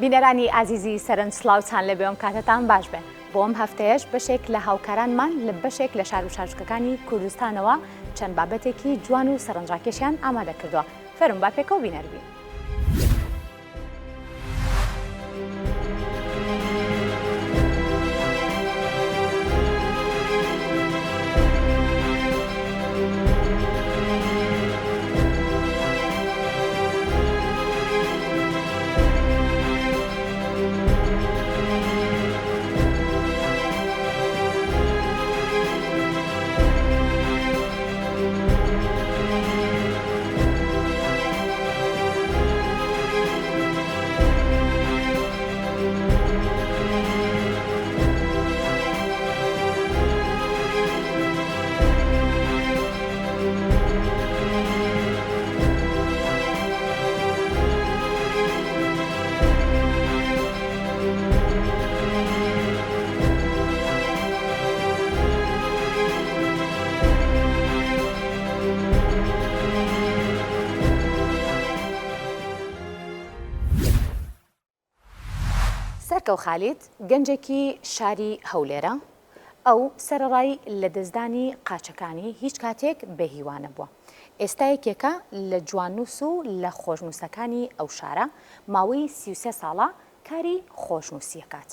بینەرانی ئازیزی سەرنج سلااوان لە بێوم کاتتان باش بێن بۆم هەفتەیەش بەشێک لە هاوکارانمان لە بەشێک لە شار و شارچکەکانی کوردستانەوە چەند بابەتێکی جوان و سەرنجڕاکێشیان ئامادە کردووە. فەرم با پێکەوە بینەربین. سەرکەو خالیت گەنجێکی شاری هەولێرە ئەو سەرڕای لە دەستدانی قاچەکانی هیچ کاتێک بەهیوانە بووە. ئێستا یەکێکە لە جواننووس و لە خۆشنووسەکانی ئەو شارە ماوەی 33 ساڵە کاری خۆشنووسیەکات.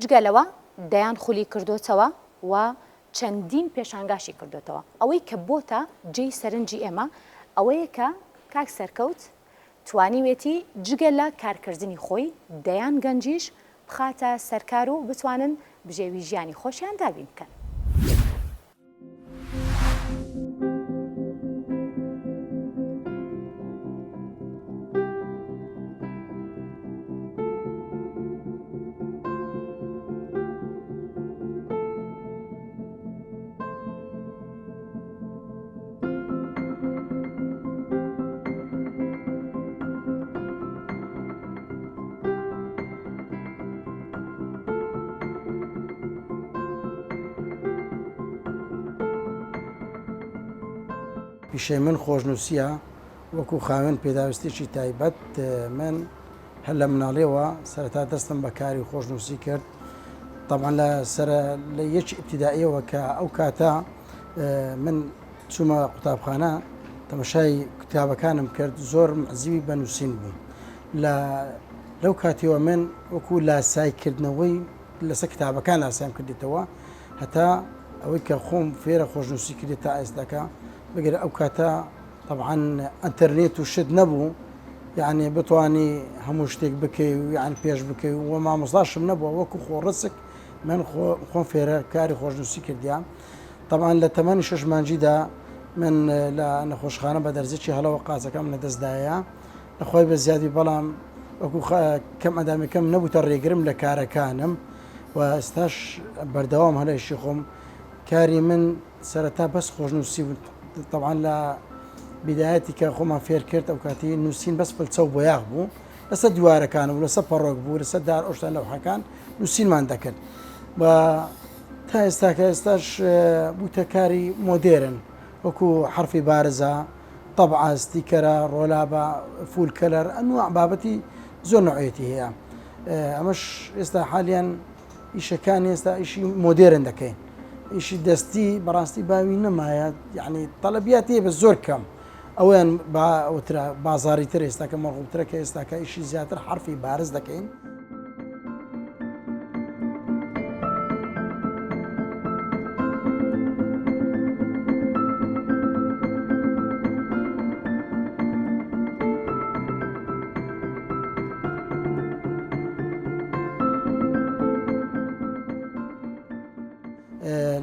جگەلەوە دەیان خولی کردوتەوە و چەندین پێشانگاشی کردوتەوە. ئەوەی کە بۆتە جێی سەرنجی ئێمە ئەوەیە کە کاک سەرکەوت توانیوێتی جگە لە کارکردنی خۆی دەیان گەنجیش بخاتە سەرکار و بتوانن بژێوی ژیانی خۆشیان دابین بکەن. پیشەی من خۆشنووسیە وەکو خاوێن پێداویستێکی تایبەت من هەر لە مناڵێەوە سەرەتا دەستم بە کاری خۆشنووسی کرد. طبعا لە یەکی ئیبتیدائیەوە کە ئەو کاتە من چوومە قوتابخانە تەماشای کتابەکانم کرد زۆر مەزیوی بە نووسین بوو. لەو کاتیەوە من وەکو لاسایکردنەوەی لەسەر کتابەکان لاسایم کردێتەوە هەتا ئەوەی کە خۆم فێرە خۆشنووسی کردێت تا ئێستاکە بگەر ئەو کاتە طبعا ئەتەرنێت و شت نەبوو یعنی بتوانی هەموو شتێک بکەی و یان پێش بکەی و مامۆستاشم نەبووە وەکو خۆڕسک من خۆم فێرە کاری خۆشنووسی کردیان. طبعا لە تەمەنی 6 مانجیدا من لە نەخۆشخانە بە دەرزێکی هەڵەوە قازەکەم لەدەستدایە لەخۆی بە زیادی بەڵام وەکو کەم ئەدامەکەم نەبووتە ڕێگرم لە کارەکانم و ئێستاش بەردەوام هەلەیشی خۆم کاری من سەرەتا بەس خۆشنووسی بوو. طبعا لە بیدایەتی کە خۆمان فێر کرد ئەو کاتی نووسین بەس فلچە و بۆیاغ بوو لەسەر دیوارەکان و لەسەر پەڕۆک بوو لەسەر دار ئۆشتان لەوحەکان نووسینمان دەکرد و تا ئێستا کە ئێستاش بووتە کاری مۆدێرن وەکو حرفی بارزە طەبعە ستیکەرە ڕۆلابە فول کەلەر ئەنواع بابەتی زۆر نوعەتی هەیە. ئەمەش ئێستا حالیان ئیشەکانی ئێستا ئیشی مۆدێرن دەکەین. ئیشی دەستی بەڕاستی باوی نەمایە یعنی تەڵەبیاتی بە زۆر کەم ئەویان بازاری تر ئێستا کە مەڕووترە کە ئێستاکە ئیشی زیاتر حرفی بارز دەکەین.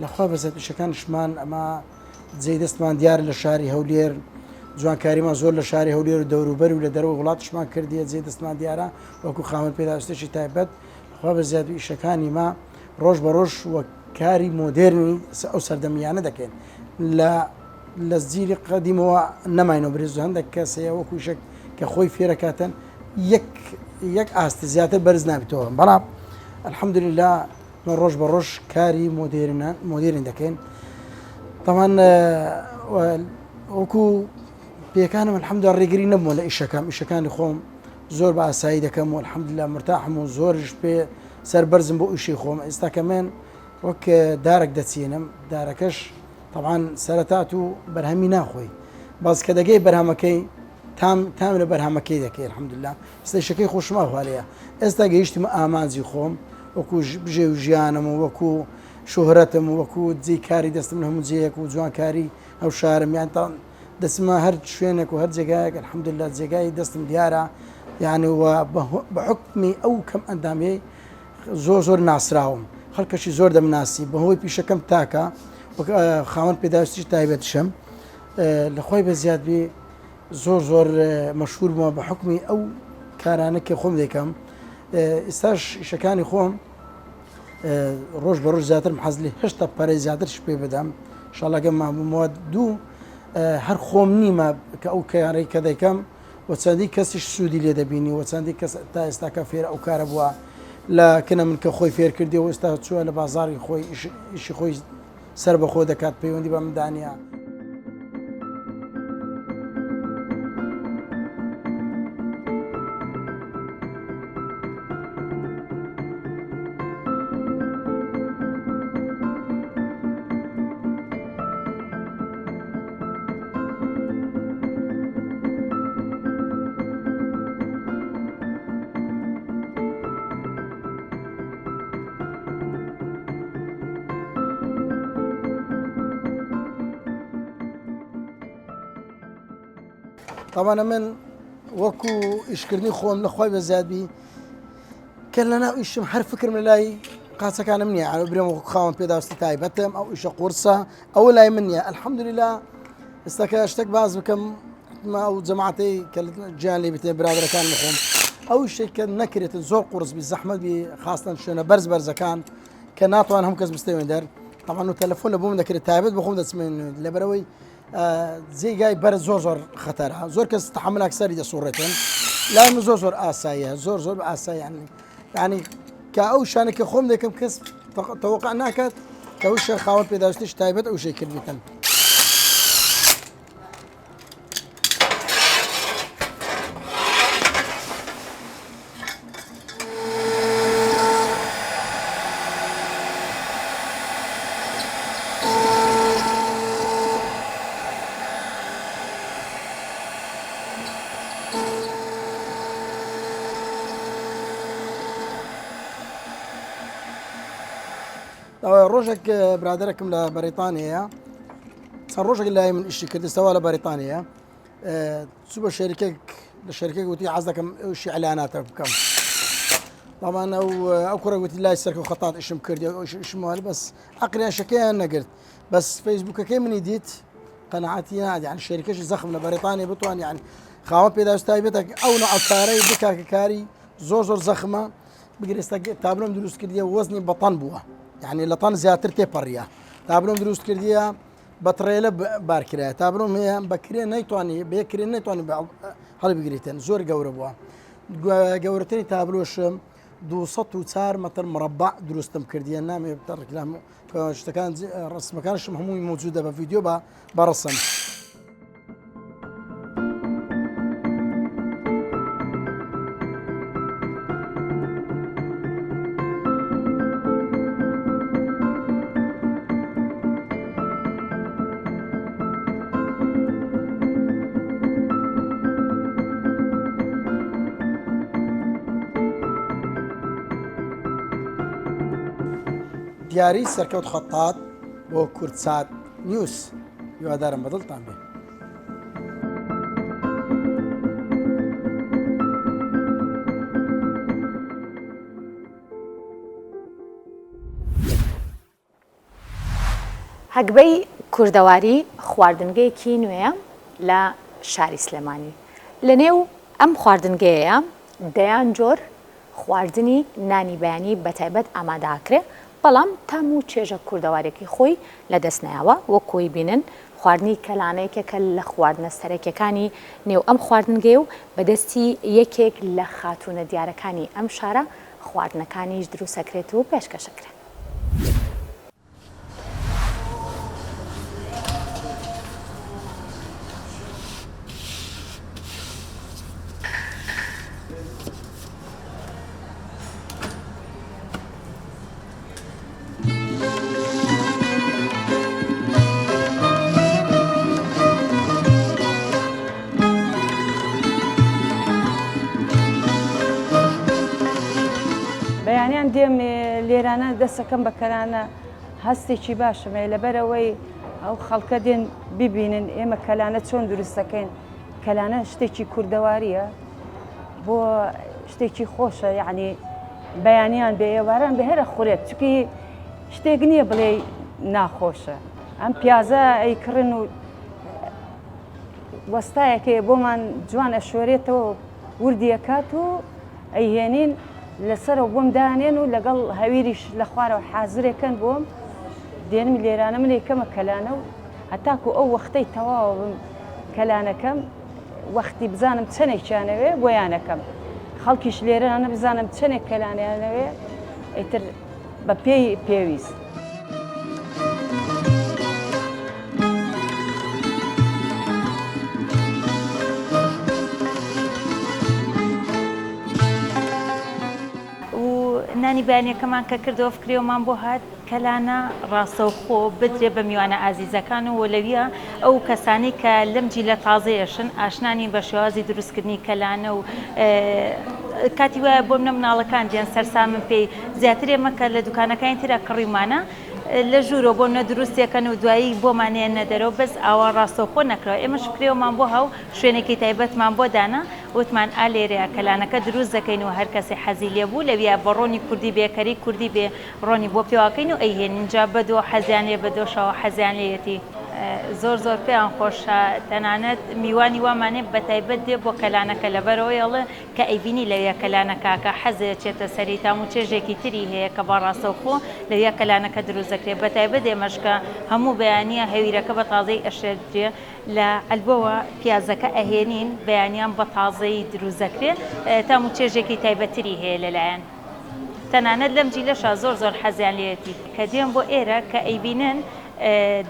لەخوا بەزێت پیشەکانشمان ئەمە جێی دەستمان دیار لە شاری هەولێر جوانکاریمان زۆر لە شاری هەولێر و دەوروبەر و لە دەرەوە وڵاتشمان کردیە جێی دەستمان دیارە وەکو خاوەن پێداویستێکی تایبەت. لەخوا بەزیاد ئیشەکانی ما ڕۆژ بە ڕۆژ وە کاری مۆدێرنی ئەو سەردەمیانە دەکەین لە زیری قەدیمەوە نەماینەوە برێز هەندێک کەسەیە وەکو شێک کە خۆی فێرەکاتن یەک ئاستی زیاتر بەرز نابێتەوە بەڵام الحەمدولله من ڕۆژ بە ڕۆژ کاری مۆدێرن دەکەین. طبعا وەکو پێکانم الحەمدولله ڕێگری نەبووە لە ئیشەکانی خۆم زۆر بە ئاسایی دەکەم و الحەمدلله مرتاحم و زۆرش پێ سەربەرزم بۆ ئیشی خۆم ئێستا کەمێن وەک دارێک دەچێنم دارەکەش طبعاً سەرەتات و بەرهەمی ناخۆی باز کە دەگەی بەرهەمەکەی تام لە بەرهەمەکەی دەکەی الحەمدلله ئێستاشەکەی خۆشما هوالەیە ئێستا گەیشتمە ئامانجی خۆم وەکو بژێ و ژیانم و وەکو شۆهرەتم و وەکو جێی کاری دەستم لە هەموو جەیەک و جوانکاری ئەو شارم یان تا دەسمە هەر شوێنێک و هەر جێگایەک الحەمدلله جێگای دەستم دیارە یعنی بە حکمی ئەو کەم ئەندامەی زۆر ناسراوم خەڵکەشی زۆر دەمناسی بەهۆی پیشەکەم تاکە خاوەن پێداویستی تایبەتشم لە خۆی بە زیادبی زۆر مەشهور بوومە بە حکمی ئەو کارانە کە خۆم دەکەم ئێستاش ئیشەکانی خۆم ڕۆژ بە ڕۆژ زیاترم حەز لێ هێشتا پەرەی زیاترش پێ بدەم ئینشاڵڵا گەممەوە دوو هەر خۆم نیمە کە ئەو کارەی کە دەیکەم و چەندی کەسیش سوودی لێ دەبینی و چەندی کەس تا ئێستا کە فێر ئەو کارە بووە لە کنە من کە خۆی فێر کردی و ئێستا چووە لە بازاری خۆی ئیشی خۆی سەر بەخۆ دەکات پەیوەندی بە مندانە. طبعا من وەکو ئیشکردنی خۆم لە خۆی بە زیادبی کە لەناو ئیشم هەر فکرم لە لای قاچەکانم نییە ئەو برێم وەکو خاوەن پێداویستی تایبەتم ئەو ئیشە قورسە ئەوە لای من نییە الحەمدولله ئێستاکە شتێک باز بکەم ئەو جەماعەتەی کە گیان لێ بێتێ برادەرەکان بخۆم ئەو شتێک کە نەکرێتن زۆر قورس بی زەحمەت بی خاستن شوێنە بەرزەکان کە ناتوان هەموو کەس بستێنێ دەر طبعا و تەلەفۆن لە بۆم دەکرێت تایبەت بخۆم دەچمێن لەبەرەوەی جێگای بەرز زۆر خەتەرە زۆر کەس تەحمل ئەکسەری دەسوڕێتن لای من زۆر ئاساییە زۆر بە ئاسایی یعنی کە ئەو شانێکە خۆم دەکەم کەس تەوەقع ناکات کە ئەو شە خاوەن پێداویستیش تایبەت ئەو شەی کردبێتن. ڕۆژێک برادەرێکم لە بەریتانیەیە چەند ڕۆژێک لای من ئیشی کردستەوە لە بەریتانیە چوو بە شەریکێک لە شەرکێک وتی حەز دەکەم ئەوشی ئەلاناتە بکەم طبعا ئەو کوڕە وتی لای سەرکە و خەتات ئیشم کردی ئیشم وارد بەس عەقلیان شەکەیان نەگرت بەس فەیسبووکەکەی منی دیت قەنەعەتی نادی یعنی شەریکەشی زەخم لە بەریتانیا بتوان یعنی خاوەن پێداویستی تایبەتە ئەو نوع کارەی بکا کە کاری زۆر زەخمە بگیر ئێستا تابلۆم دروست کردیە وەزنی بەتەن بووە يعني لطان زیاتر تێپەڕیە تابلۆم دروست کردیە بە تڕێلە بارکرایە تابلۆم هەیە بەکرێ نەیتوانی بێکرێن نەیتوانی هەڵی بگریتن زۆر گەورە بووە گەورەترین تابلۆشم 204 متر مربع دروستم کردیە نامێ ڕکلام شتەکان ڕسمەکانشم هەمووی موجودە بە ڤیدیۆ بەڕسم. دیاری سەرکەوت خەتات بۆ کورتسات نیوس هیوادارم بەدڵتان بێ. هەگبەی کوردەواری خواردنگەیەکی نوێیە لە شاری سلێمانی لە نێو ئەم خواردنگەیە دەیان جۆر خواردنی نانی بەیانی بەتایبەت ئامادەکرێ بەڵام تام و چێژە کوردەوارێکی خۆی لە دەست نایەوە وەکۆی بینن خواردنی کەلانەیەکێکە لە خواردنە سەرەکیەکانی نێو ئەم خواردنگەی و بەدەستی یەکێک لە خاتونە دیارەکانی ئەم شارە خواردنەکانیش دروستەکرێت و پێشکەشەکرێت. بەیانیان دێم لێرانە دەستەکەم بەکەرانە هەستێکی باشمێ لەبەرەوەی ئەو خەڵکە دێن ببینن ئێمە کەلانە چۆن دروستەکەین کەلانە شتێکی کوردەواریە بۆ شتێکی خۆشە یعنی بەیانیان بێ ئێواران بە هەرە خورێت چکی شتێک نییە بڵێ ناخۆشە ئەم پیازە ئەیکڕن و وەستایەکێ بۆمان جوان ئەشۆرێتەوە وردیەکات و ئەیهێنین لەسەرەوە بۆم دانێن و لەگەڵ هەویریش لە خوارەوە حازرێکەن بۆم دێنم لێرانە من یکەمە کەلانە و هەتاکو ئەو وەختەی تەواوە بم کەلانەکەم وەختی بزانم چەندێکیانەوێ بۆیانەکەم خەڵکیش لێرانە بزانم چەندێک کەلانیانەوێ ئیتر بە پێی پێویست. نانی بەیانیەکەمان کە کردەوە فکرێومان بۆ هات کەلانە ڕاستەوخۆ بدرێ بە میوانە ئازیزەکان و لەویە ئەو کەسانی کە لەم جیلە تازەیەشن ئاشنانی بە شێوازی دروستکردنی کەلانە و کاتی وایە بۆم نە مناڵەکان دێن سەرسامن پێی زیاتر ئێمەکە لە دوکانەکانی ترە کڕیمانە لە ژوورۆ بۆ نە دروستێکەن و دوایی بۆمانێن نەدەرەوە بەس ئاوا ڕاستەوخۆ نەکرەوە ئێمەش فکرێومان بۆ هەو شوێنێکی تایبەتمان بۆ دانا وتمان ئالێرەیە کەلانەکە دروست دەکەین و هەر کەسێ حەزی لێبوو لەویە بە ڕۆنی کوردی بێکەری کوردی بێ ڕۆنی بۆ پێواکەین و ئەیهێنین جا بەدۆ حەزیان لێ بەدۆشەوە حەزیان لێتی زۆر پێیان خۆشە تەنانەت میوانی وامانێ بە تایبەت دێ بۆ کەلانەکە لەبەرەوەی ئەڵێ کە ئەیبینی لەوێ کەلانەکەکە حەزێ چێتە سەری تام و چێژێکی تری هەیە کە بە ڕاستەوخۆ لەوێ کەلانەکە دروست دەکرێت بە تایبەت ئێمەشکە هەموو بەیانیە هەویرەکە بە تازەی ئەشێدرێ لە ئەلبەوە پیازەکە ئەهێنین بەیانیان بە تازەی دروست دەکرێت تام و چێژێکی تایبەتری هەیە لەلایەن تەنانەت لەم جیلەشە زۆر حەزیان لێتی کە دێن بۆ ئێرە کە ئەیبینن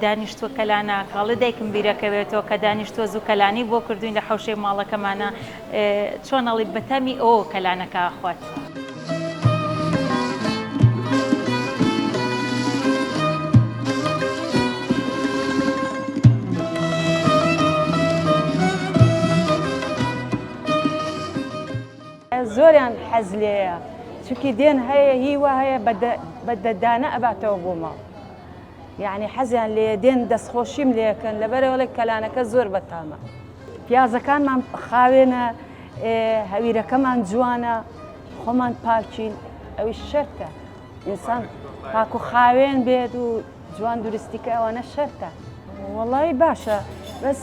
دانیشتووە کەلانە کاڵە دایکم بیرەکەوێتەوە کە دانیشتووە زوو کەلانی بۆ کردوین لە حەوشەی ماڵەکەمانە چۆنەڵی بەتەمی ئەو کەلانەکە خوات. زۆریان حەز لێیە چونکی دێن هەیە هیوا هەیە بەدەدانە ئەباتەوە بۆمە یعنی حەزیان لێ دێن دەستخۆشیم لێکەن لەبەرەوەڵێک کەلانەکە زۆر بەتامە پیازەکانمان خاوێنە هەویرەکەمان جوانە خۆمان پاکین ئەوی شەرتە ئینسان پاک و خاوێن بێت و جوان دروستیکە ئەوانە شەرتە وەڵی باشە بەس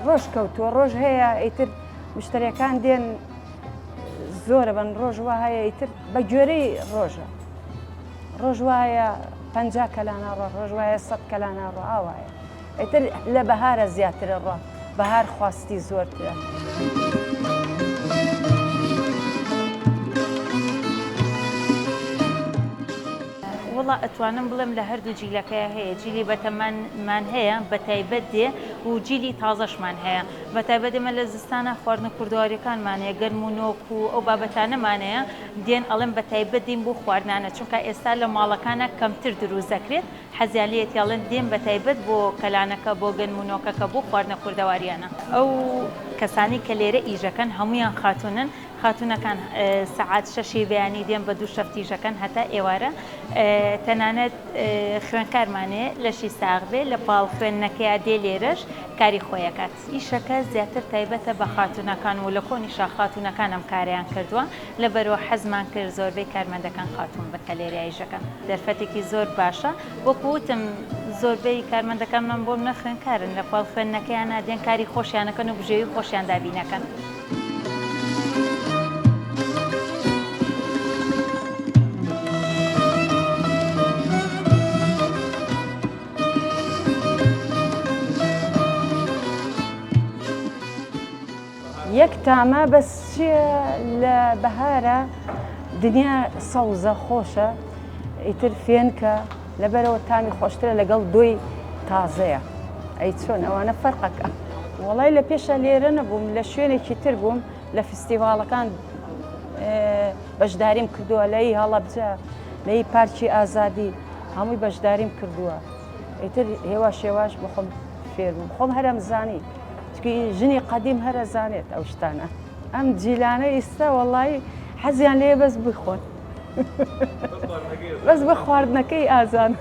ڕۆژ کەوتووە ڕۆژ هەیە ئیتر مشتریەکان دێن زۆرە بن ڕۆژ وا هەیە ئیتر بە گوێرەی ڕۆژە ڕۆژ وایە 50 کەلانە ڕۆ ڕۆژ وایە 100 کەلانە ڕۆ ئاوایە ئیتر لە بەهارە زیاترە ڕۆ بەهار خواستی زۆرترە. وڵا ئەتوانم بڵێم لە هەردوو جیلەکەی هەیە جیلی بەتەمەنمان هەیە بە تایبەت دێ و جیلی تازەشمان هەیە بە تایبەت ئێمە لە زستانە خواردنە کوردەواریەکانمانەیە گەرم و نۆک و ئەو بابەتانەمانەیە دێن ئەڵێم بە تایبەت دین بۆ خواردنانە چونکە ئێستا لە ماڵەکانە کەمتر دروست دەکرێت حەزیان لێتیاڵێن دێن بە تایبەت بۆ کەلانەکە بۆ گەرم و نۆکەکە بۆ خواردنە کوردەواریانە ئەو کەسانی کە لێرە ئیژەکەن هەمویان خاتونن خاتونەکان سەعات 6 بەیانی دێن بە 2 شەفتیژەکەن هەتا ئێوارە تەنانەت خوێنکارمانێ لەشی ساغبێ لە پاڵ خوێندنەکەی دێ لێرەش کاری خۆیەکات ئیشەکە زیاتر تایبەتە بە خاتونەکان و لە کۆنیشا خاتونەکان ئەم کاریان کردووە لەبەرەوە حەزمان کرد زۆربەی کارمەندەکان خاتون بکە لێرە ئیژەکە دەرفەتێکی زۆر باشە وەکوتم زۆربەی کارمەندەکانمان بۆم نە خوێنکارن لە پاڵ خوێندنەکەیان دێن کاری خۆشیانەکەن و بژێوی خۆشیان دابینەکەن. یەک تامە بەس لە بەهارە دنیا سەوزە خۆشە ئیتر فێنکە لەبەرەوە تامی خۆشترە لەگەڵ دۆی تازەیە ئەی چۆن ئەوانە فەرقەکە وەڵای لە پێشە لێرە نەبووم لە شوێنێکی تر بووم لە فستیڤاڵەکان بەشداریم کردووە لەی هەڵەبجە لەی پارکی ئازادی هەمووی بەشداریم کردووە ئیتر هێوا شێواش بخۆم فێر بووم خۆم هەرم زانی ژنی قەدیم هەرە زانێت ئەو شتانە ئەم جیلانە ئێستا وەڵی حەزیان لێ بەس بخۆن بس بخواردنەکەی ئازان.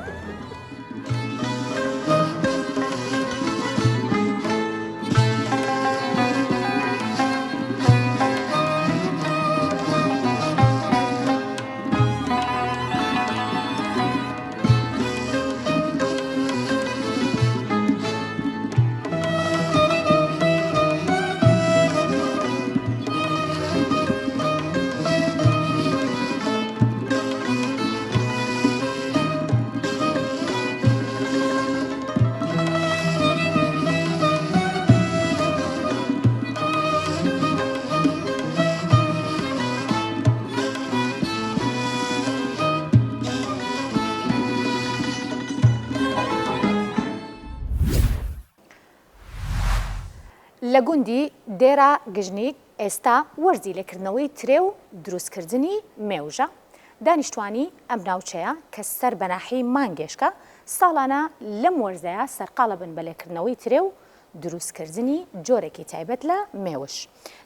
لە گوندی دێرە گژنیک ئێستا وەرزی لێکردنەوەی ترێ و دروستکردنی مێوژە دانیشتوانی ئەم ناوچەیە کە سەر بەناحی مانگێشکە ساڵانە لەم وەرزەیە سەرقاڵە بن بە لێکردنەوەی ترێ و دروستکردنی جۆرێکی تایبەت لە مێوش.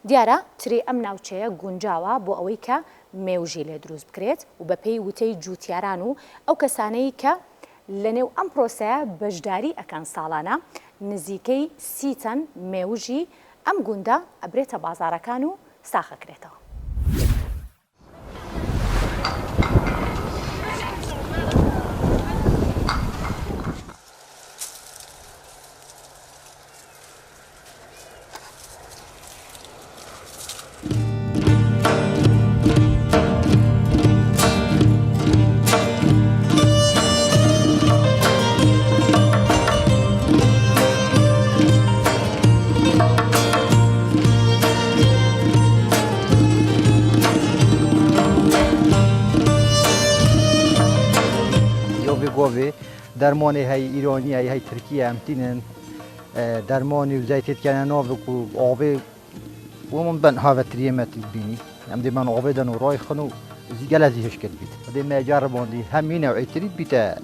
دیارە تری ئەم ناوچەیە گونجاوە بۆ ئەوەی کە مێوژی لێ دروست بکرێت و بەپێی وتەی جووتیاران و ئەو کەسانەی کە لەنێو ئەم پرۆسەیە بەشداری ئەکەن ساڵانە نزیکەی 30 تەن مێوژی ئەم گوندە ئەبرێتە بازارەکان و ساخەکرێتەوە. درمانی های ایرانی های ترکیه هم تینن درمانی و زیتیت کنن ناوک و آبی و من بن هاوتریه متل بینی هم دی من آبی دن و رای خنو زیگل ازیش کرد بید دی ما جرباندی همین نوعی ترید بیتا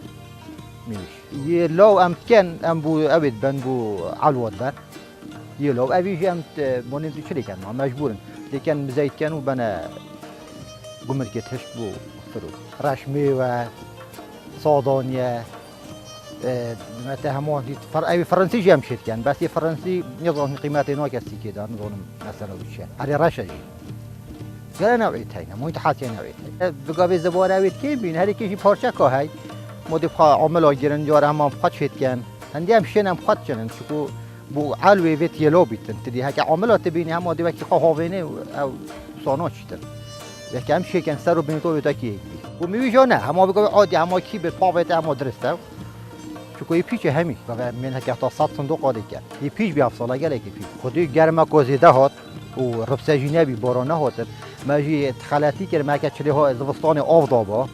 میش یه لو ام کن ام بو اوید بن بو علوات بر یه لو اویش ام مونیم دی چلی کن ما مجبورن لیکن زیت کن و بنا گمرکتش بو فرو رشمی و صادانیه مثلا همون أي فرنسي جام شيء كان بس فرنسي نظام قيمته ناقصة كده نظام مثلا وش على رشدي قال نوعية هاي مو يتحاتي نوعية بقى بالزبارة ويت كيف بين هذه كيشي بارشة كهاي مودي بقى عمل جيران جار هم بقى شيء كان عندي هم شيء هم بقى كان شو بو علوي ويت يلو بيتن تدي هاي عملات بيني هم مودي وقت خاوينه أو صانع شتر وقت هم شيء كان سرو بين تو وتاكي وميجونه هم بقى عادي هم كي بالطابة هم درسته چون یه پیچ همی و من هک تا 100 صندوق آده کرد یه پیچ بی افساله گله کی پیچ خودی گرما کوزیده هات و ربسجینه بی بارانه هات ماجی خلاتی کرد ما که چلی ها زوستان آب دابا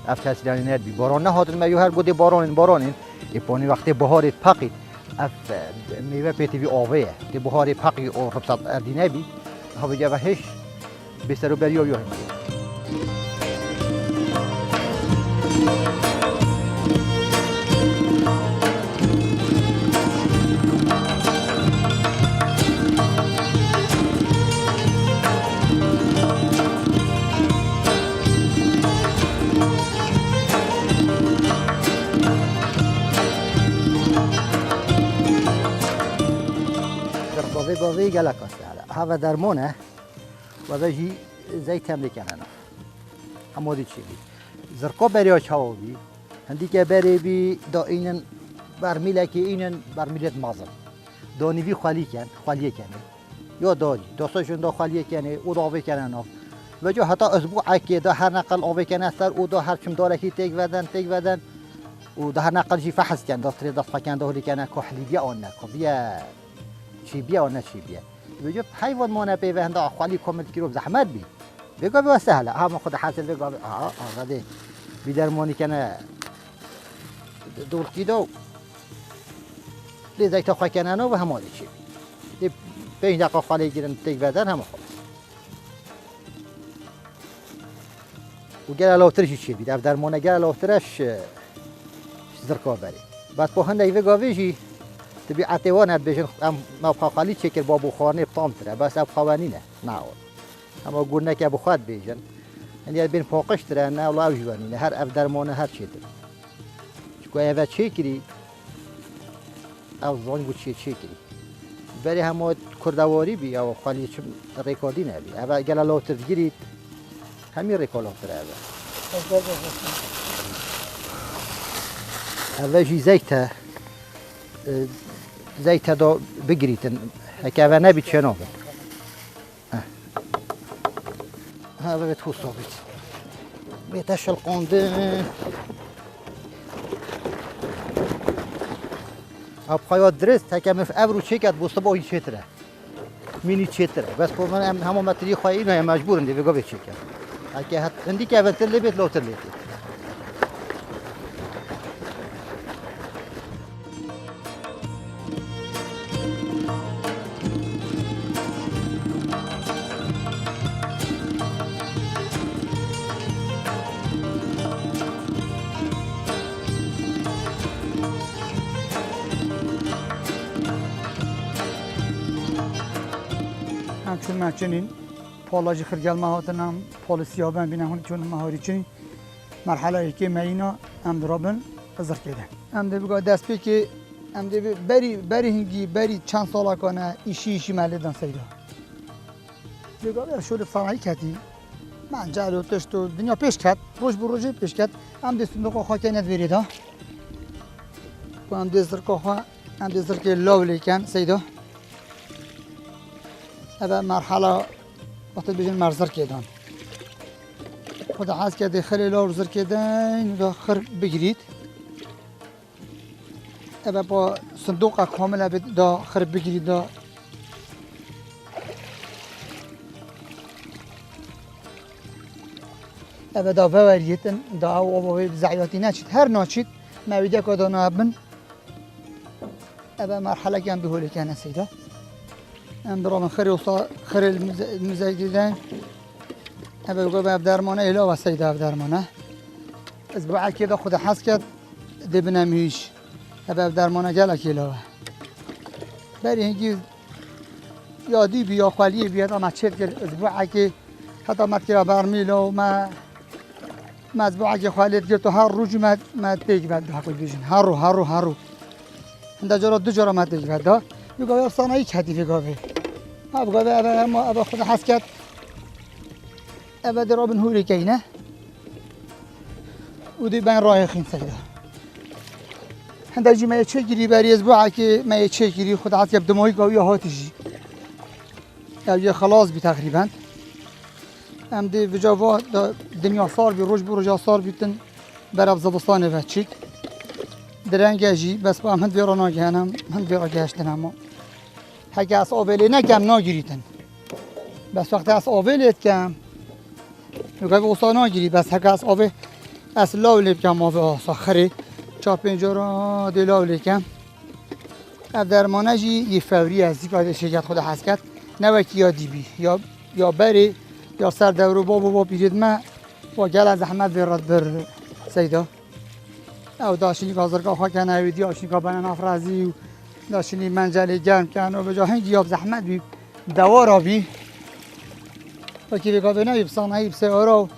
افتاسیلانی نرد بی بارانه هات ما یو هر بودی بارانین ایپانی وقتی بهار پقید اف میوه پیتی بی آبه دی بهار پقی و ربسات اردینه بی ها بجا وحش بسرو بریو یو همی باوی گله کاسته هوا درمانه و بجی زیت هم لیکنه همودی چی بی زرقا بریاش هوا بی هندی که بری بی دا اینن برمیله که اینن برمیلت مازن دانیوی خالیه کنه یا داری داستاشون دا خالیه کنه او دا آوی کنه ناف و جو حتی اسبوع که دا هر نقل آوی کنه سر او دا هر چم داره که تیگ ودن و دا هر نقل جی فحص کنه دا تری دست کنه دا کنه کحلی بیا آن نکن بیا چی بیا و نه چی بیا بجو حیوان مانه پی و هنده خالی کامل کی رو زحمت بی بگو بیا سهله اما خود حاصل بگو آره بی درمانی کنه دور کی دو لیزای تا خواهی کنه و همه چی بی 5 دقیقه خالی گیرن تیگ بدن همه خلاص و گره لافترش چی بی درمانه گره لافترش زرکا بری بعد با هنده ایوه گاویجی تبي عتوانه بيجن ما بخالي تشكر بابو خواني بطامتره بس اب خوانينه نعود اما قلنا كي ابو خاد بيجن یعنی بین پاکش تره نه ولی اوجوانی هر اف درمانه هر چی تره چون اول چی کری او زنگ بود چی کری برای همه کردواری بی او خالی چون ریکاردی نبی اول گل لاتر گیرید همین ریکالات تره اول جی زیت دا بگیریتن هک اول نبید چنو بید ها بید خوصا بید بیتش القانده اب خواهد درست هک مف ابرو چه کد بسته با این چتره مینی چتره بس خب من همه متری خواهی اینو مجبورم دی بگو چه کد هک هندی که اول تر بید لاتر لیتی همچون مچنین پالاجی خرگل مهاتنم پالیسیا بن بینه چون مهاری چنین مرحله ای که مینا ام درابن ازر کردن ام ده بگه دست پی که ام ده بری هنگی بری چند ساله کنه ایشی مالی دن سیدا بگه شده صنعی کتی من جلو تشت و دنیا پیش کت روش بروجی پیش کت ام ده صندوق خاکی ندویرید ها و ام ده زرکا خواه ام ده زرک لاولی کن سیدا هذا مرحلة وقت بيجي مرزر كيدان خد حاس كده خلي لور زر كيدان وآخر بجريد هذا با صندوق كاملة دا خرب بجريد دا هذا دا فوريتن دا أو زعياتي ناشيد هر ناشيد ما بدي كده نابن هذا مرحلة كان بهولي كان سيدا ام برام خری وصا خری المزاجدان ابى يقول باب درمانه الا وسيد باب درمانه اسبوع كده خد حس كد دبنا ميش باب درمانه جالك الا بري هنجي يادي بيا خالي بيا ما تشد اسبوع كي حتى ما كده برميلو ما اسبوع كي خالد قلت هر روج ما تيجي بعد حق بيجن هارو عند جرا دو جرا ما تيجي بعد يقول يا صنايعي هدي في قافي أبغى خد حسكت أبغى درابن هوري كينه ودي بين رايحين سيدا هندجي ما يتشكري بري أسبوع كي ما يتشكري خد حسكت بدموي قوية هاتجي يعني خلاص بتقريبا أم دي بجوا الدنيا صار بروج برجع صار بيتن براب زبستانه بتشيك درنگجی بس با هم هند ویرانا گهنم هند ویرا گشتن اما هک از آبله نکم نگیریدن بس وقتی از آبله کم میگه وسا نگیری بس هک از آب از لاوله کم ما به آخری چاپ اینجا دی لاوله کم از درمانه جی یه فوری از دیگه شرکت خود حسکت نوکی یا دیبی یا بری یا سر دورو بابا بیرید ما با گل از احمد ورد بر سیدا او داشتنی گازرگاه ها کنه و دیاشنی که بنا نافرازی و داشتنی منجلی گرم کنه و به جا هنگی یاب زحمت بی دوا را بی و که بگاه بنا یب صانعی بسه آرا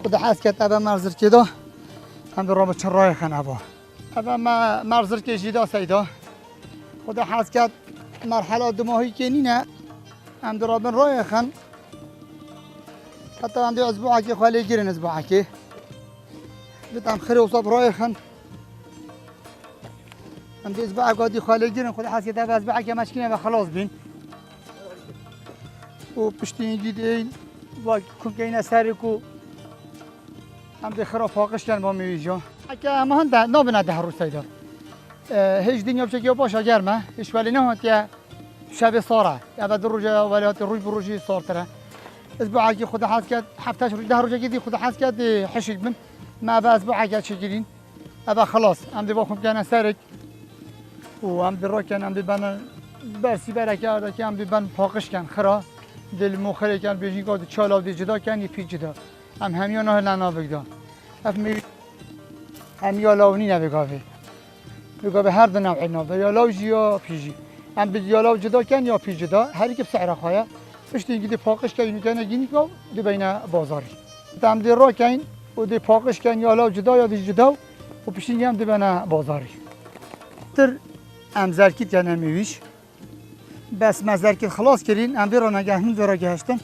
خود حس کت ابا مرزر کدا هم در رابط چن رای خن ابا ابا مرزر کشیدا سیدا خود حس کت مرحله دماهی که نینه هم در رابط رای خن حتی هم در اسبوعه که خواهی گیرن اسبوعه که بتام خير وصاب رايخن عندي اسبوع قاعد يخالي جيرن خد حاسيت هذا اسبوع كما مشكله خلاص بين وبشتين جديد وكون كاين ساركو عندي خرا فاقش كان با ميجا اكا ما هند نابنا دهرو سيدا هيج دنيا بشكل باشا جرمه ايش ولي نهت يا شاب صاره يا بعد الرجا ولات الروج بروجي صار ترى اسبوع كي خد حاسكت حفتاش دهرو جديد خد حاسكت حشيك من ما بس بعجة شجرين أبا خلاص عم دي بخون كان سرك وعم دي روكن عم دي بنا برسي بركة هذا كان عم دي بنا فاقش كان خرا دل مخرج كان بيجي قاد تشالا دي جدا كان يفيد جدا هم هميانا هلا بقدا أفهمي هميا لاوني نبقى بقى بهر دو نوع نبقى يا لاوجي يا بيجي هم بدي يا لاو جدا كان يا بيجي جدا هر يك بسعر خايا بس تيجي دي فاقش كان يمكن يجيني كاو دي بين بازاري دم دی را کن و دی پاکش کن یا لا جدا یا دی جدا و پیشین هم دی بنا بازاری تر ام زرکیت کنن میویش بس ما زرکیت خلاص کردین ام دی را نگهتن دی را گهشتن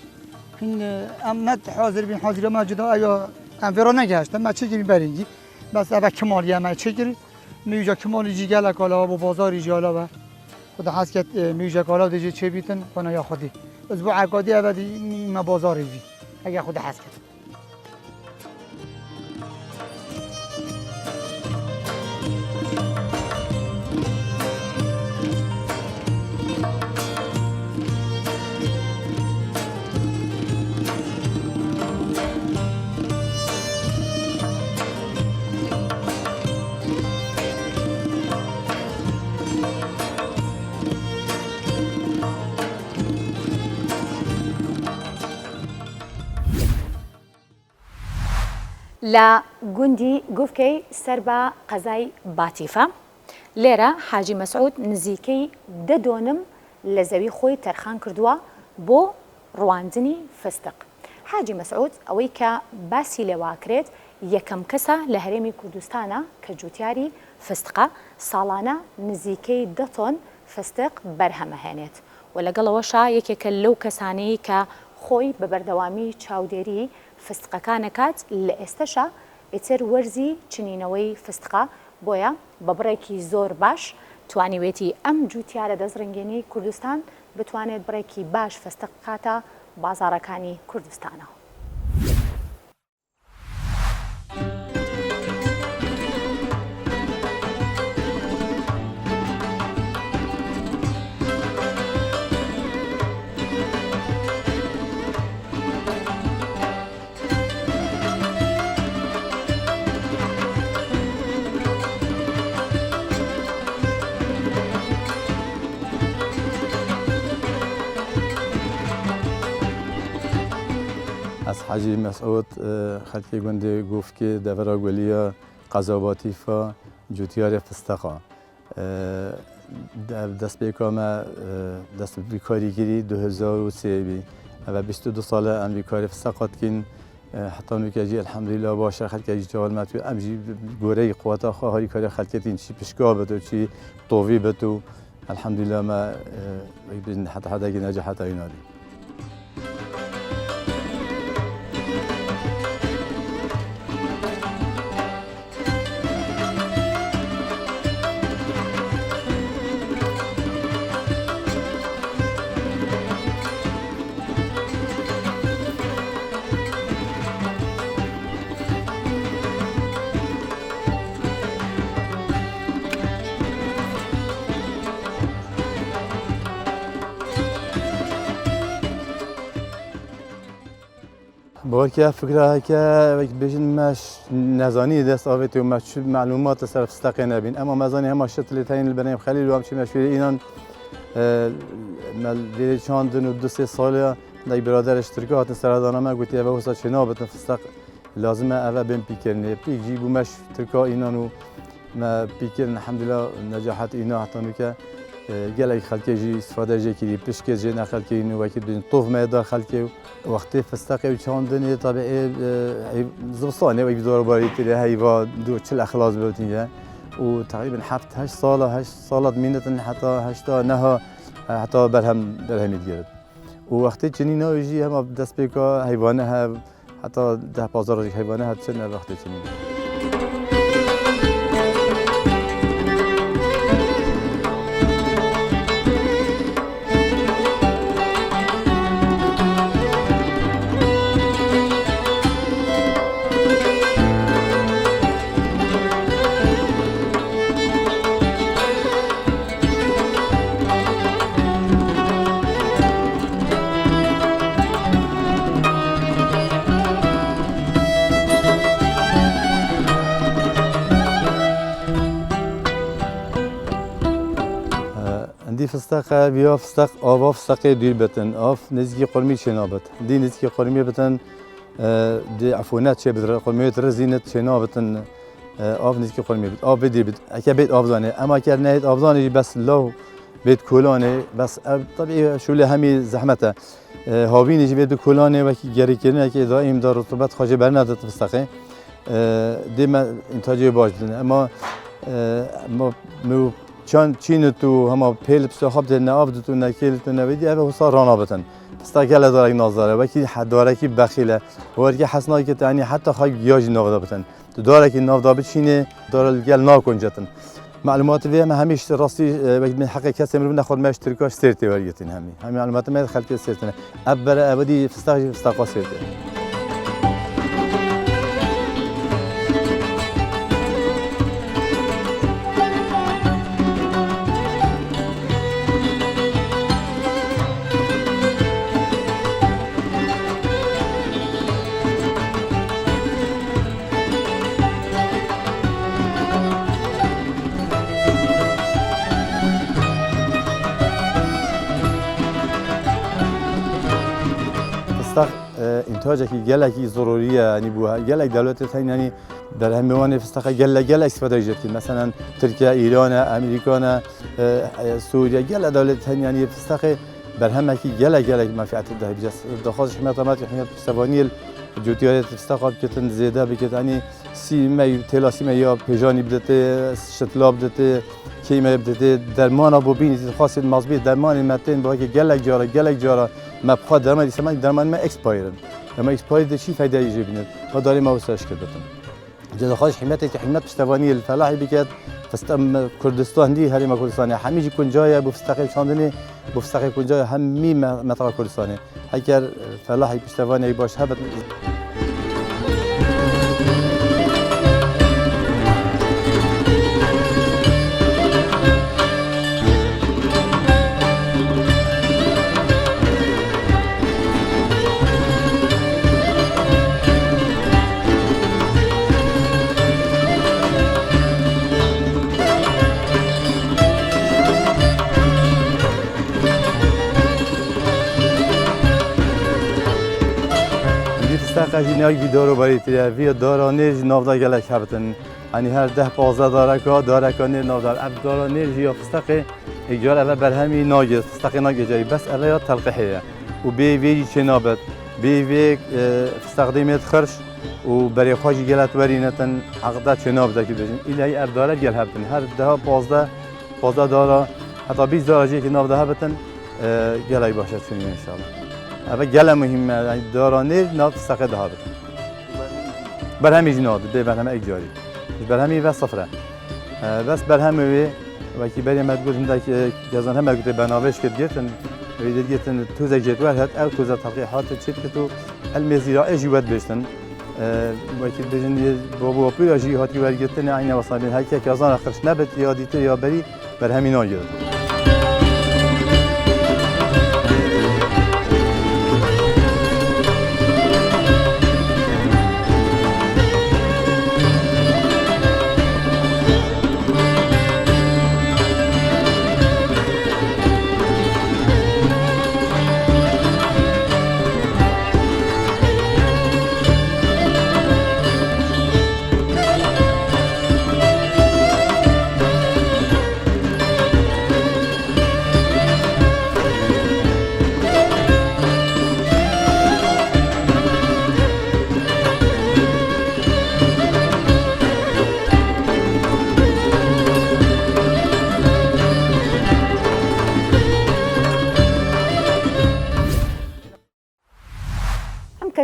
این ام ند حاضر بین حاضر ما جدا یا ام دی را نگهشتن ما چه برینگی بس اول کمالی ما چه کردی میوجا کمالی جیگل کالا و بازاری جالا و خدا حسکت میوجا کالا دیجی چه بیتن خونه یا خودی اسبوع عقادی اودی ما بازاری بی اگه خدا حسکت لا گوندی گوفکی سر با قضای باتیفا لیرا حاجی مسعود نزیکی ددونم لزوی خوی ترخان کردوا بو رواندنی فستق حاجی مسعود اوی که باسی لواکرت یکم کسا لهرمی کردستانا که جوتیاری فستقه سالانه نزیکی دتون فستق برهم هنیت ولگل وشا یکی کلو کسانی که خوی ببردوامی چاودری فستقەکانە کات لە ئێستەشە ئیتر وەرزی چنینەوەی فستقە بۆیە بە بڕێکی زۆر باش توانیوێتی ئەم جوتیارە دەستڕنگێنی کوردستان بتوانێت بڕێکی باش فستق بکاتە بازاڕەکانی کوردستانە. از حاجی مسعود خلکی گنده گفت که دورا گلیا قضاواتی فا جوتیار فستقا دست بیکام دست بیکاری گیری 2003 بی و 22 ساله ام بیکاری فستقات کن حتی نوکیجی الحمدلله باشه خلکی جوال ماتو امجی گوره قوتا خواهی کاری خلکتین چی پشکا بتو چی طوی بتو الحمدلله ما حتی نجاحت اینادی. باید فکره که بیشتر مش نزانی دست آویت و مش معلومات سر فستقی نبین اما مزانی هم شتلی تاین البنیم خلیل و همچی مشوری اینان مل چندن و 2-3 ساله دای برادر اشتراکات سردانه گویی اوه وسط شنابت فستق لازمه اوه بیم پیکرنه پیک جیبو مش ترکا اینانو ما پیکرن الحمدلله نجاحت اینا حتی نوکه گله خلکی جی استفاده جی کردی پشت جی نخلکی اینو وقتی بین طوف میاد خلکی وقتی فستقی و چندنی طبعی زبستانه و بیدار باری تری هیوا دو چل اخلاص بودنیه و تقریبا 7-8 سالات مینتن حتی 8 نه حتی برهم گرد و وقتی چنین نویجی هم دست بیکا حیوانه ها حتی 10-15 حیوانه ها چنین وقتی چنین دی فستق بیا فستق آوا فستق دیر بتن آف نزدیکی قرمی شنابت دی نزدیکی قرمی بتن دی عفونات چه بدر قرمیت رزینت شنابتن آف نزدیکی قرمی بت آف بدیر بت اکه بیت آفزانه اما اکه نهید آفزانه بس لو بیت کولانه بس طبیعی شوله همی زحمته هاوی نجیبه دو کلانه و کی گری کردن که دائم دار رطوبت خواجه برنداد فستقه دیم انتاجی باش بدن اما چون چین تو هم پیل بسته خواب دن آب تو نکیل تو نویدی ابه حسار رانا بتن استقل داره نازداره و کی داره کی بخیله و کی حسنایی که تانی حتی خواهی گیاج ناودا بتن تو داره کی ناودا بچینه داره گل ناکنجتن معلومات وی هم همیشه راستی وقتی من حقیقت کسی میرم نخود ماش ترکاش سرتی وریتین همین معلومات من خلطی سرتنه ابر ابدی فستق سرتی انتاجی که گلکی ضروریه یعنی بوها گلک دولت ثانی یعنی در همیوان فستق گل استفاده جدی مثلا ترکیه ایران امریکا سوریه گل دولت ثانی یعنی فستق بر همه کی گلک منفعت ده بجس دخواست حمایت حمایت پشتوانی جوتیات فستق بکتن زیاده بکت یعنی سیمه تلاسیمه یا پیجانی بدته شتلاب بدته کیمه بدته درمان ابو بین خاص مزبی درمان متن با که گلک جارا مبخواد درمان اسمه درمان ما اکسپایر اما اکسپایر چی فایده ایجابی نداره ما داریم موسعش کردیم جدا خواهش حمایت پشتوانی الفلاحی بکت فستم کردستان دی هریم کردستانی همیشه کنجای بفستقی چاندنی بفستقی کنجای همی منطقه کردستانی اگر فلاحی پشتوانی باشه هبت قجینایی دارو برای تریوی دارانه نافدا گلک هبتن یعنی هر 10-15 دارکانه نافدار اب دارانه یا فستق ایجار اول بر همی ناگه فستق ناگه جایی بس اول یا تلقیحه و به وی چنابت به وی فستق دیمت خرش و برای خواهی گلت ورینتن عقده چنابت که بجین ایلی اب داره گل هبتن هر 10-15 داره حتی 20 درجه که نافدا هبتن گلک باشد چنین انشالله اما گل مهمه دارانه ناف فستق ده هبتن بر همی جناد به بر همه اجاری بر همی و صفره بس بر همه و کی برای مدگور هنده که جزان همه گفته بناوش کرد گرتن ویدید گرتن توز جدول هات او توز تلقیحات چیت که تو علم زراعی جواد بشتن و کی بجن بابو پیراجی هاتی ورگرتن عین وصابین هر کی جزان آخرش نبت یا دیت یا بری بر همین ناگرد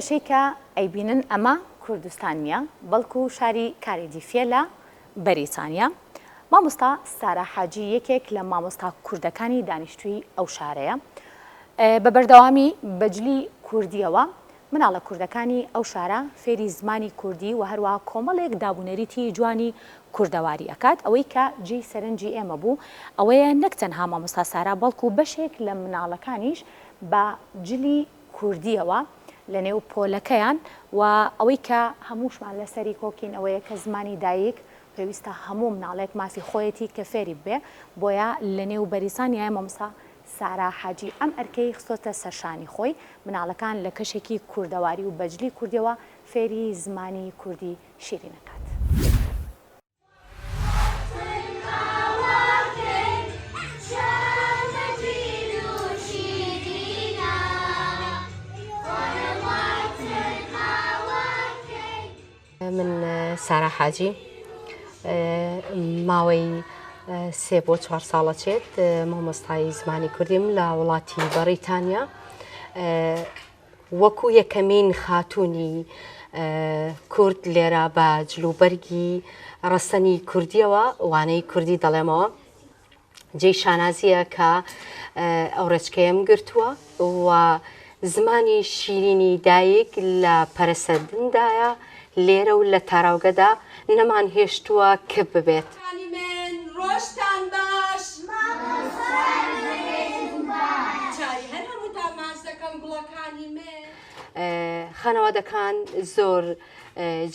کەشەی کە ئەیبینن ئەمە کوردستانیە بەڵکو شاری کاریدیفیە لە بەریتانیا مامۆستا سارا حاجی یەکێک لە مامۆستا کوردەکانی دانیشتووی ئەو شارەیە بە بەردەوامی بەجلی کوردیەوە مناڵە کوردەکانی ئەو شارە فێری زمانی کوردی و هەروە کۆمەڵێک دابوونەریتی جوانی کوردەواری ئەکات ئەوەی کە جێی سەرنجی ئێمە بوو ئەوەیە نەک تەنها مامۆستا سارا بەڵکو بەشێک لە مناڵەکانیش بە جلی کوردیەوە لە نێو پۆلەکەیان و ئەوەی کە هەمووشمان لەسەری کۆکین ئەوەیە کە زمانی دایک پێویستە هەموو مناڵێک مافی خۆیەتی کە فێری بێ بۆیە لە نێو بەریسانیای مامۆستا سارا حاجی ئەم ئەرکەی خستۆتە سەرشانی خۆی مناڵەکان لە کەشێکی کوردەواری و بەجلی کوردیەوە فێری زمانی کوردی شیرینەکات. من سارا حاجی ماوەی 3 بۆ 4 ساڵە چێت مامۆستای زمانی کوردیم لە وڵاتی بەریتانیا وەکو یەکەمین خاتوونی کورد لێرە بە جلوبەرگی ڕەسەنی کوردیەوە وانەی کوردی دەڵێمەوە جێی شانازیە کە ئەو ڕێچکەیەم گرتووە و زمانی شیرینی دایک لە پەرسەدندایە لێرە و لە تاراوگەدا نەمان هێشتووە کە ببێت. ڕۆژتان باش چاری هەر هەمووتان ماچ دەکەم گوڵەکانی من. خانەوادەکان زۆر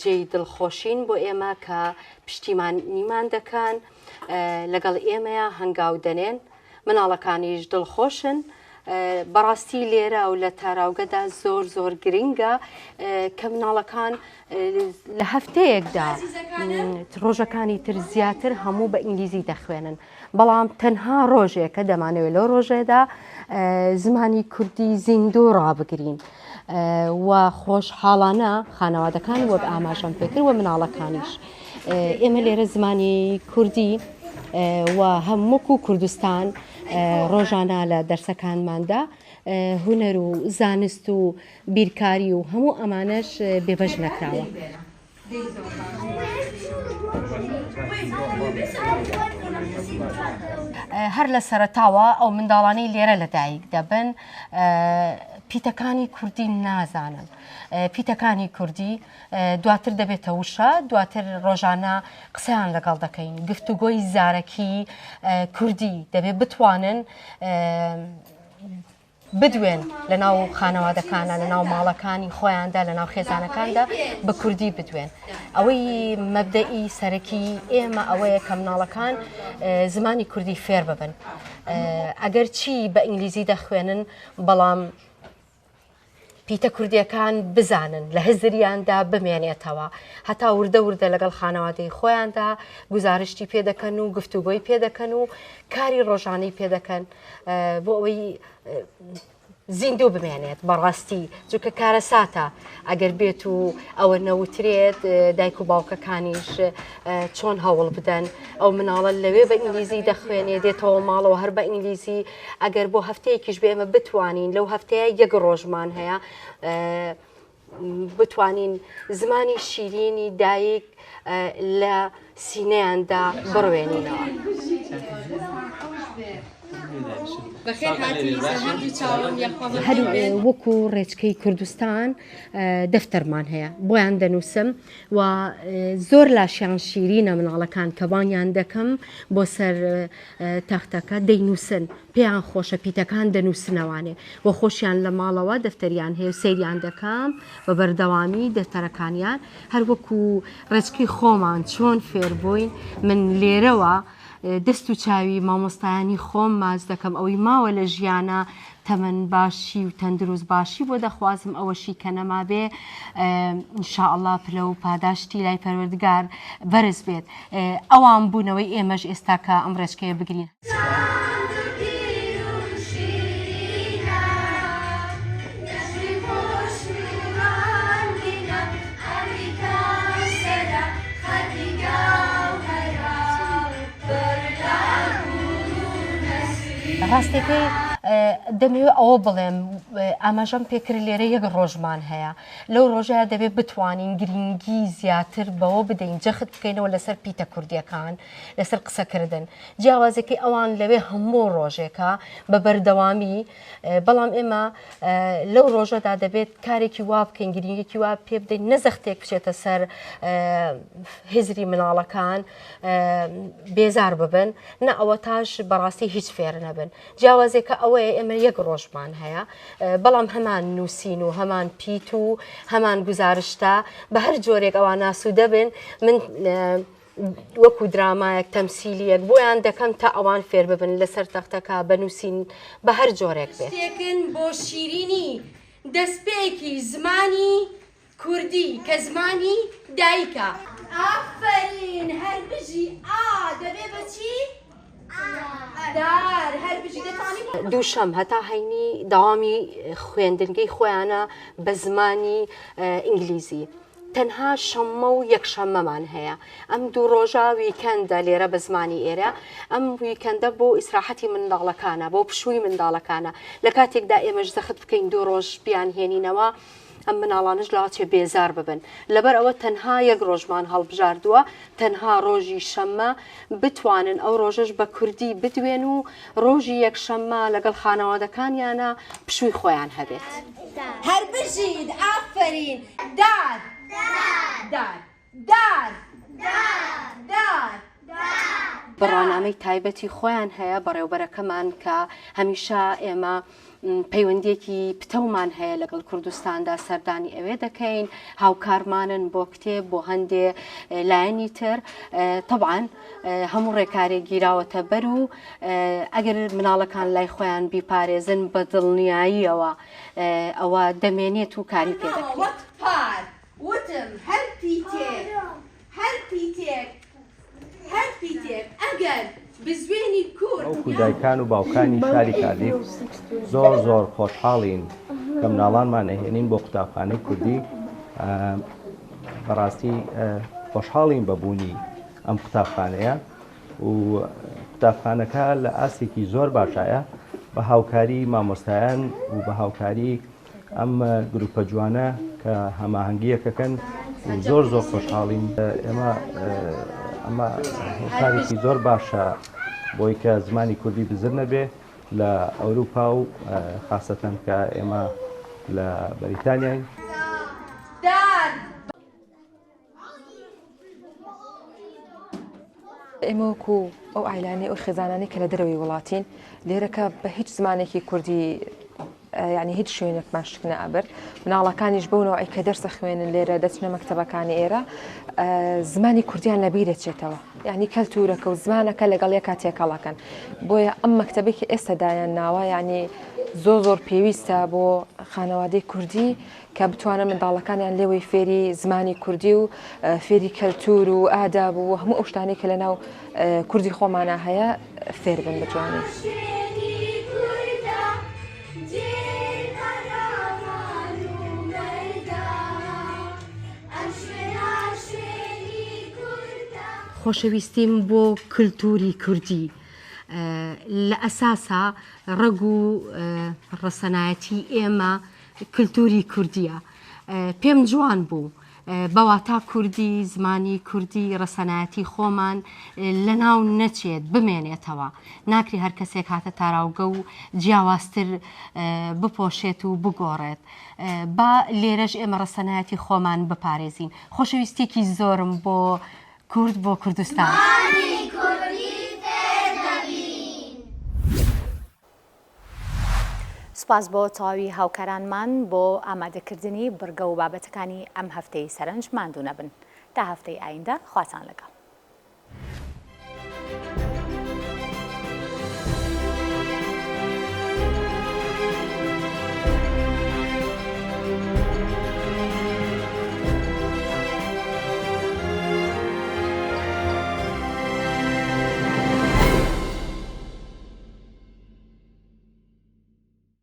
جێی دڵخۆشین بۆ ئێمە کە پشتیمانیمان دەکەن لەگەڵ ئێمەیە هەنگاو دەنێن مناڵەکانیش دڵخۆشن بەڕاستی لێرە و لە تاراوگەدا زۆر زۆر گرنگە کە مناڵەکان لە هەفتەیەکدا ڕۆژەکانی تر زیاتر هەموو بە ئینگلیزی دەخوێنن بەڵام تەنها ڕۆژێک کە دەمانەوێت لەو ڕۆژێدا زمانی کوردی زیندوو ڕابگرین و خۆشحاڵانە خانەوادەکان وەک ئاماژەم پێکرد و مناڵەکانیش ئێمە لێرە زمانی کوردی و هەمووکو کوردستان ڕۆژانە لە دەرسەکانماندا هونەر و زانست و بیرکاری و هەموو ئەمانەش بێبەش نەکراوە. هەر لە سەرەتاوە ئەو منداڵانەی لێرە لەدایک دەبن پیتەکانی کوردی نازانن پیتەکانی کوردی دواتر دەبێتە وشە دواتر ڕۆژانە قسەیان لەگەڵ دەکەین گفتوگۆی زارەکی کوردی دەبێت بتوانن بدوێن لە ناو خانەوادەکانە لە ناو ماڵەکانی خۆیاندا لە ناو خێزانەکاندا بە کوردی بدوێن ئەوەی مەبدەئی سەرەکی ئێمە ئەوەیە کە مناڵەکان زمانی کوردی فێر ببن ئەگەر چی بە ئینگلیزی دەخوێنن بەڵام پیتە کوردیەکان بزانن لە هزریاندا بمێنێتەوە هەتا وردە وردە لەگەڵ خانەوادەی خۆیاندا گزارشتی پێدەکەن و گفتوگۆی پێدەکەن و کاری ڕۆژانەی پێدەکەن بۆ ئەوەی زیندوو بمێنێت بەڕاستی چونکە کارە ساتە ئەگەر بێت و ئەوە نەوترێت دایک و باوکەکانیش چۆن هەوڵ بدەن ئەو مناڵە لەوێ بە ئینگلیزی دەخوێنێ دێتەوە ماڵەوە هەر بە ئینگلیزی ئەگەر بۆ هەفتەیەکیش بێمە بتوانین لەو هەفتەیە یەک ڕۆژمان هەیە بتوانین زمانی شیرینی دایک لە سینەیاندا بڕوێنینەوە. هەر وەکو ڕێچکەی کوردستان دەفتەرمان هەیە بۆیان دەنووسم و زۆر لاشیان شیرینە مناڵەکان کە بانیان دەکەم بۆ سەر تەختەکە دەینووسن پێیان خۆشە پیتەکان دەنووسنەوانێ وە خۆشیان لە ماڵەوە دەفتەریان هەیە و سەیریان دەکەم بە بەردەوامی دەفتەرەکانیان هەر وەکو ڕێچکەی خۆمان چۆن فێر بووین من لێرەوە دەست و چاوی مامۆستایانی خۆم ماچ دەکەم ئەوەی ماوە لە ژیانە تەمەن باشی و تەندروست باشی بۆ دەخوازم ئەوەشی کە نەما بێ ئینشاءالله پلە و پاداشتی لای پەروەردگار بەرز بێت ئەوان بوونەوەی ئێمەش ئێستا کە ئەم ڕێچکەیە بگرین. ڕاستەکەی دەمەوێت ئەوە بڵێم ئاماژەم پێکرد لێرە یەک ڕۆژمان هەیە لەو ڕۆژەیە دەبێت بتوانین گرنگی زیاتر بەوە بدەین جەخت بکەینەوە لەسەر پیتە کوردیەکان لەسەر قسەکردن جیاوازەکەی ئەوان لەوێ هەموو ڕۆژێکە بە بەردەوامی بەڵام ئێمە لەو ڕۆژەدا دەبێت کارێکی وا بکەین گرنگێکی وا پێ بدەین نەزەختێک بچێتە سەر هزری مناڵەکان بێزار ببن نە ئەوە تاش بەڕاستی هیچ فێر نەبن جیاوازێکە ئەوەیە ئێمە یەک ڕۆژمان هەیە بەڵام هەمان نووسین و هەمان پیت و هەمان گزارشتا بە هەر جۆرێک ئەوان ناسوودە بن من وەکو درامایەک تەمسیلیەک بۆیان دەکەم تا ئەوان فێر ببن لەسەر تەختەکە بنووسین بە هەر جۆرێک بێت شتێکن بۆ شیرینی دەستپێکی زمانی کوردی کە زمانی دایکە ئافرین هەر بژی دەبێ بەچی؟ دووشەم هەتا هەینی داوامی خوێندنگەی خۆیانە بە زمانی ئینگلیزی تەنها شەممە و یەکشەممەمان هەیە ئەم دوو ڕۆژە ویکەندە لێرە بە زمانی ئێرە ئەم ویکەندە بۆ ئیسراحەتی منداڵەکانە بۆ پشووی منداڵەکانە لە کاتێکدا ئێمەش زەخت بکەین دوو ڕۆژ بیان هێنینەوە ئەم مناڵانش لاچێ بێزار ببن لەبەر ئەوە تەنها یەک ڕۆژمان هەڵبژاردووە تەنها ڕۆژی شەممە بتوانن ئەو ڕۆژەش بە کوردی بدوێن و ڕۆژی یەکشەممە لەگەڵ خانەوادەکانیانە پشووی خۆیان هەبێت هەر بژید ئافرین دار دار دار دار بەڕوانامەی تایبەتی خۆیان هەیە بەڕێوبەرەکەمان کە هەمیشە ئێمە پەیوەندیەکی پتەومان هەیە لەگەڵ کوردستاندا سەردانی ئەوێ دەکەین هاوکارمانن بۆ کتێب بۆ هەندێ لایەنی تر طبعاً هەموو ڕێکارێک گیراوەتە بەر و ئەگەر مناڵەکان لای خۆیان بیپارێزن بە دڵنیاییەوە ئەوە دەمێنێت و کاری پێ دەکرێت وتم هەر پیتێک ئەگەر بزوێنی کورد ئەو دایکان و باوکانی شاری کاردیف زۆر خۆشحاڵین کە مناڵانمان ئەهێنین بۆ قوتابخانەی کوردی بەڕاستی خۆشحاڵین بەبوونی ئەم قوتابخانەیە و قوتابخانەکە لە ئاسێکی زۆر باشایە بە هاوکاری مامۆستایان و بە هاوکاری ئەم گروپە جوانە کە هەماهەنگیەکەکەن زۆر خۆشحاڵین ئەمە هۆکارێکی زۆر باشە بۆی کە زمانی کوردی بزر نەبێ لە ئەوروپا و خاصەتەن کە ئێمە لە بەریتانیاین ئێمە وەکو ئەو ئایلانی ئەو خێزانانی کە لە دەرەوەی وڵاتین لێرەکە بە هیچ زمانێکی کوردی یعنی هیچ شوێنێکمان شک نەئەبر مناڵەکانیش بوونەوە ئەی کە دەرسە خوێنن لێرە دەچنە مەکتەبەکانی ئێرە زمانی کوردیان لەبیرێتێتەوە یعنی کەلتورەکە و زمانەکە لەگەڵ یەکا تێکەڵەکەن بۆیە ئەم مەکتەبێکی ئێستادایان ناوە یعنی زۆر پێویستە بۆ خانەوادەی کوردی کە بتوانن منداڵەکانیان لێوەی فێری زمانی کوردی و فێری کەلتور و ئاداب و هەموو ئەو شتانەی کە لەناو کوردی خۆمانە هەیە فێر بن بتوانین. خۆشەویستیم بۆ کللتوری کوردی لە ئەساسا ڕەگ و ڕەسەنایەتی ئێمە کللتوری کوردیە پێم جوان بوو بەواتا کوردی زمانی کوردی ڕەسەنایەتی خۆمان لە ناو نەچێت بمێنێتەوە ناکری هەر کەسێک هاتە تاراوگە و جیاوازتر بپۆشێت و بگۆڕێت با لێرەش ئێمە ڕەسەنایەتی خۆمان بپارێزین خۆشەویستێکی زۆرم بۆ کورد بۆ کوردستان. سپاس بۆ تەواوی هاوکارانمان بۆ ئامادەکردنی بڕگە و بابەتەکانی ئەم هەفتەی سەرنج ماندوو نەبن تا هەفتەی ئایندە خواتان لەگەڵ.